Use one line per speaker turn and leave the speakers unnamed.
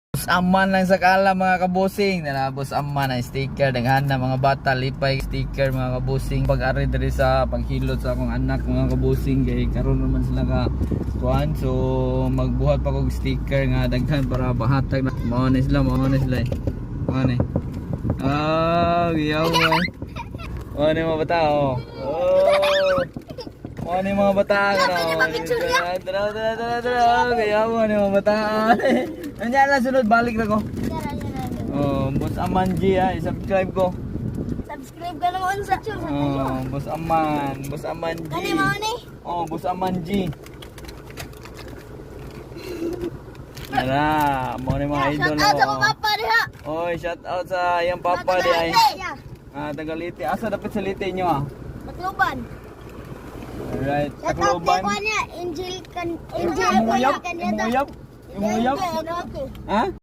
Boss Aman lang sa kala mga kabusing. Nala Boss Aman ang sticker. Daghan na mga bata lipay sticker mga kabusing. Pag-ari diri sa paghilot sa akong anak mga kabusing. Kay karon naman sila ka kuan. So magbuhat pa kog sticker nga daghan para bahatag na. Mao na sila eh. Mao ni. Giyaw mo. Mao ni mga bata oh. Mao ni mga bata Giyaw mo ni mga bata. Nandiyan lang sunod, balik na ko. Oh, Boss Aman G ha, i-subscribe ko.
Subscribe ka naman sa channel.
Oh, Boss Aman G.
Kani mo ni?
Oh, Boss Aman G. Nara, mo ni mga idol.
Shout out sa mga papa diha.
Oy, shout out sa iyang papa di ay. Tagalite. Asa dapat sa lite nyo ah?
Matluban.
Alright,
Shout out
Tacloban.
kay niya, Angel
Imuyab?
Kanyada.
Imuyab? Imuyab?
Ano ako?
Ha?